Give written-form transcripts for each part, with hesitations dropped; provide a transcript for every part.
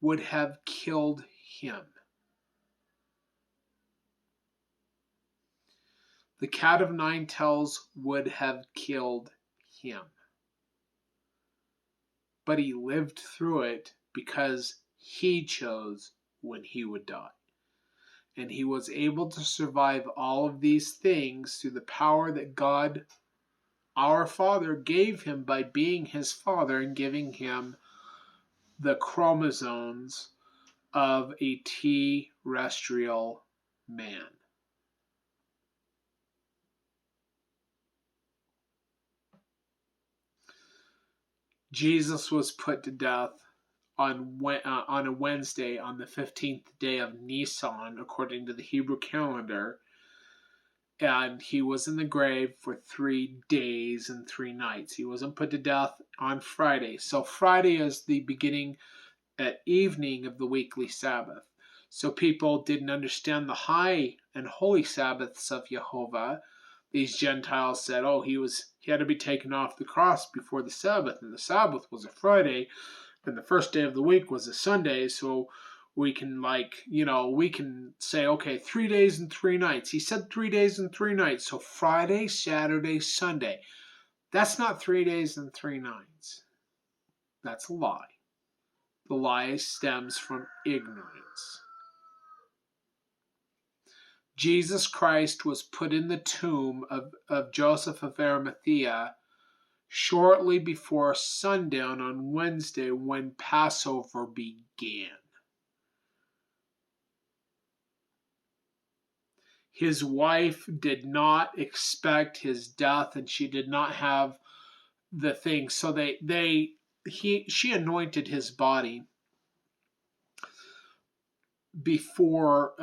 would have killed him. The cat of nine tails would have killed him. But he lived through it because he chose when he would die. And he was able to survive all of these things through the power that God, our Father, gave him by being his Father and giving him the chromosomes of a terrestrial man. Jesus was put to death on a Wednesday, on the 15th day of Nisan, according to the Hebrew calendar, and he was in the grave for 3 days and 3 nights. He wasn't put to death on Friday. So Friday is the beginning at evening of the weekly Sabbath. So people didn't understand the high and holy Sabbaths of Jehovah. These Gentiles said, oh, he had to be taken off the cross before the Sabbath, and the Sabbath was a Friday, and the first day of the week was a Sunday, so we can we can say, okay, 3 days and 3 nights. He said 3 days and 3 nights, so Friday, Saturday, Sunday. That's not 3 days and 3 nights. That's a lie. The lie stems from ignorance. Jesus Christ was put in the tomb of Joseph of Arimathea shortly before sundown on Wednesday when Passover began. His wife did not expect his death, and she did not have the thing. So she anointed his body before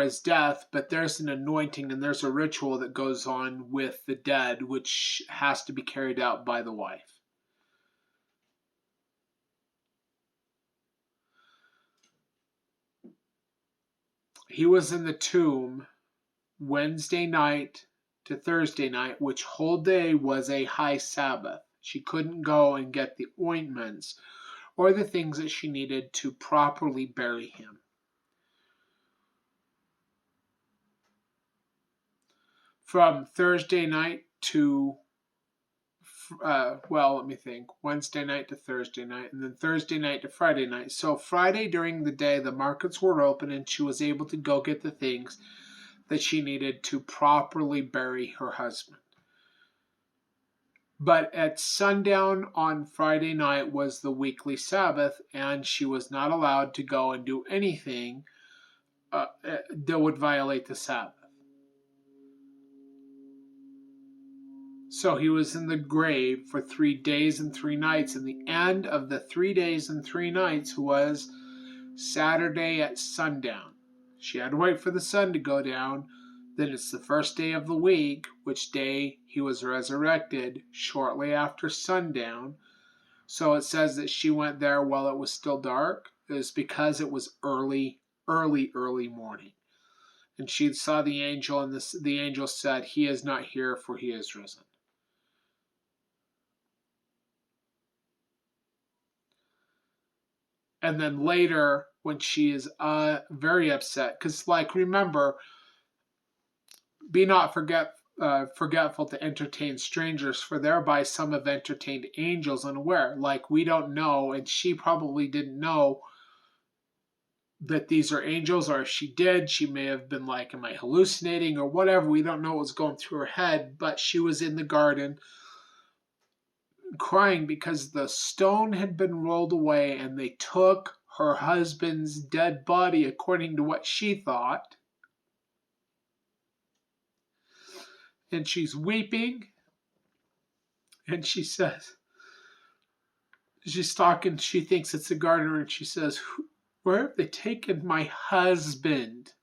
his death, but there's an anointing and there's a ritual that goes on with the dead, which has to be carried out by the wife. He was in the tomb Wednesday night to Thursday night, which whole day was a high Sabbath. She couldn't go and get the ointments or the things that she needed to properly bury him. From Thursday night to, Wednesday night to Thursday night, and then Thursday night to Friday night. So Friday during the day, the markets were open, and she was able to go get the things that she needed to properly bury her husband. But at sundown on Friday night was the weekly Sabbath, and she was not allowed to go and do anything that would violate the Sabbath. So he was in the grave for 3 days and 3 nights, and the end of the 3 days and 3 nights was Saturday at sundown. She had to wait for the sun to go down. Then it's the first day of the week, which day he was resurrected shortly after sundown. So it says that she went there while it was still dark. It was because it was early morning. And she saw the angel, and the angel said, "He is not here, for he is risen." And then later, when she is very upset, because remember, be not forgetful to entertain strangers, for thereby some have entertained angels unaware. We don't know, and she probably didn't know that these are angels, or if she did, she may have been like, am I hallucinating or whatever? We don't know what was going through her head, but she was in the garden crying because the stone had been rolled away and they took her husband's dead body, according to what she thought. And she's weeping, and she says, she's talking, she thinks it's the gardener, and she says, "Where have they taken my husband,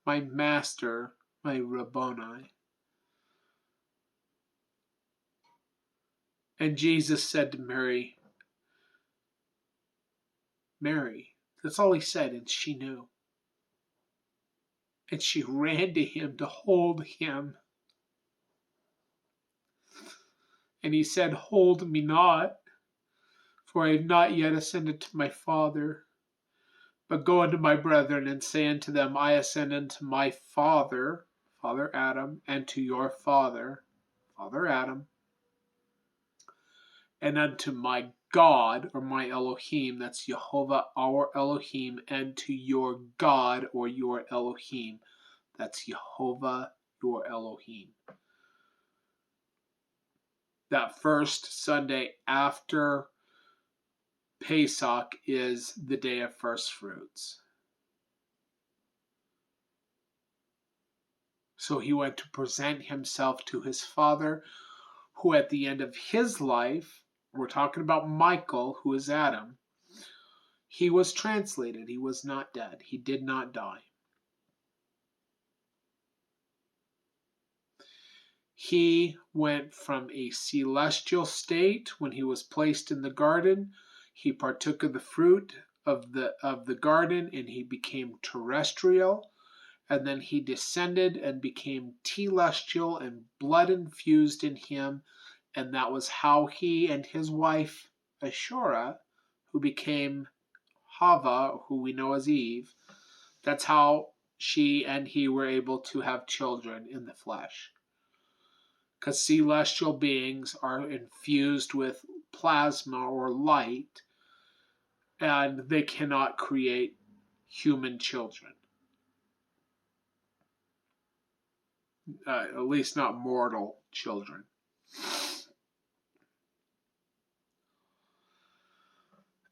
my master, my Rabboni?" And Jesus said to Mary, "Mary." That's all he said, and she knew. And she ran to him to hold him. And he said, "Hold me not, for I have not yet ascended to my Father. But go unto my brethren, and say unto them, I ascend unto my Father, Father Adam, and to your Father, Father Adam, and unto my God, or my Elohim, that's Jehovah our Elohim, and to your God, or your Elohim, that's Jehovah your Elohim. That first Sunday after Pesach is the day of first fruits. So he went to present himself to his Father, who at the end of his life, we're talking about Michael, who is Adam, he was translated. He was not dead. He did not die. He went from a celestial state when he was placed in the garden. He partook of the fruit of the garden, and he became terrestrial. And then he descended and became telestial and blood infused in him. And that was how he and his wife Ashura, who became Hava, who we know as Eve, that's how she and he were able to have children in the flesh. Because celestial beings are infused with plasma or light, and they cannot create human children. At least not mortal children.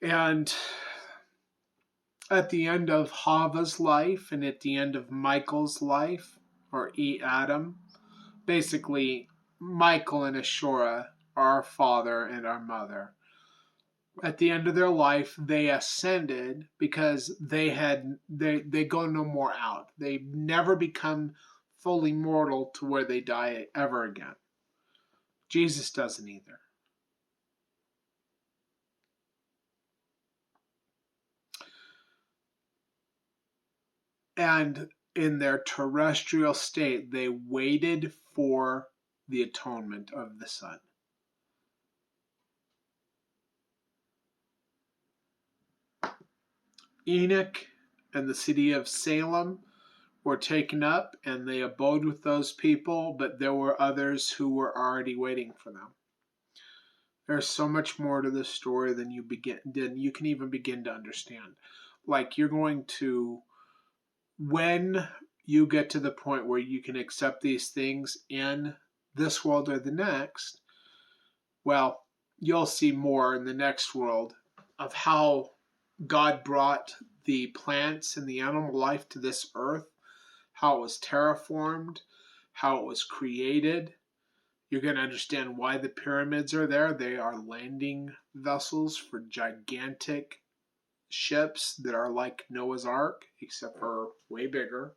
And at the end of Hava's life and at the end of Michael's life, or Adam, basically Michael and Ashura are our father and our mother. At the end of their life, they ascended because they go no more out. They never become fully mortal to where they die ever again. Jesus doesn't either. And in their terrestrial state, they waited for the atonement of the Son. Enoch and the city of Salem were taken up, and they abode with those people, but there were others who were already waiting for them. There's so much more to this story than you can even begin to understand. Like, you're going to, when you get to the point where you can accept these things in this world or the next, well, you'll see more in the next world of how God brought the plants and the animal life to this earth, how it was terraformed, how it was created. You're going to understand why the pyramids are there. They are landing vessels for gigantic ships that are like Noah's Ark, except for way bigger.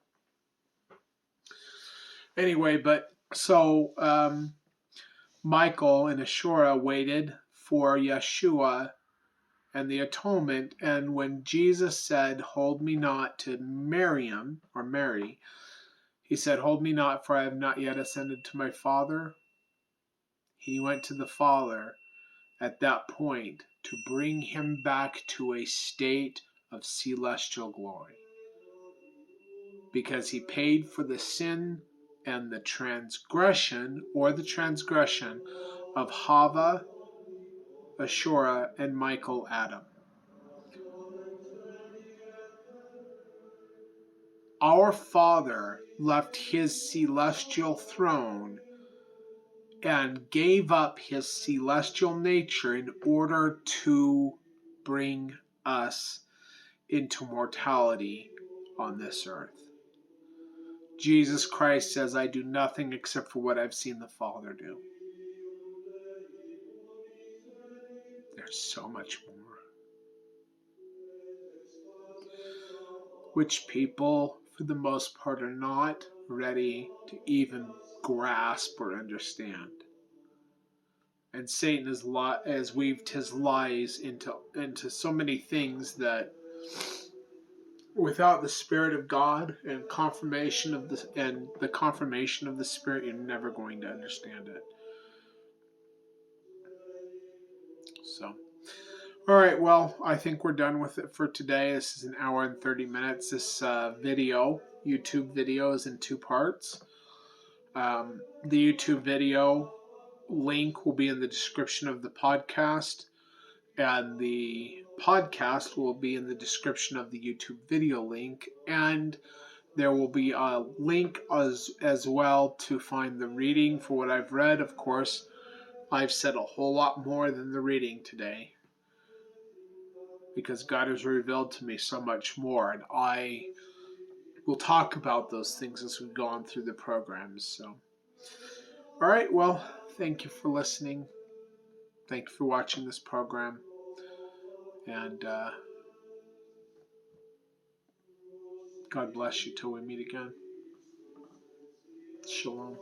Anyway, but so Michael and Ashura waited for Yeshua and the atonement, and when Jesus said, "Hold me not," to Miriam, or Mary, he said, "Hold me not, for I have not yet ascended to my Father." He went to the Father at that point to bring him back to a state of celestial glory, because he paid for the sin and the transgression of Hava, Ashura, and Michael Adam. Our Father left his celestial throne and gave up his celestial nature in order to bring us into mortality on this earth. Jesus Christ says, "I do nothing except for what I've seen the Father do." There's so much more, which people, for the most part, are not ready to even grasp or understand. And Satan has weaved his lies into so many things that, without the Spirit of God and the confirmation of the Spirit, you're never going to understand it. So, All right, well, I think we're done with it for today. This is an hour and 30 minutes. This YouTube video, is in two parts. The YouTube video link will be in the description of the podcast, and the podcast will be in the description of the YouTube video link. And there will be a link as well to find the reading for what I've read. Of course, I've said a whole lot more than the reading today, because God has revealed to me so much more, and I will talk about those things as we go on through the programs. So, all right, well, thank you for listening. Thank you for watching this program, and God bless you till we meet again. Shalom.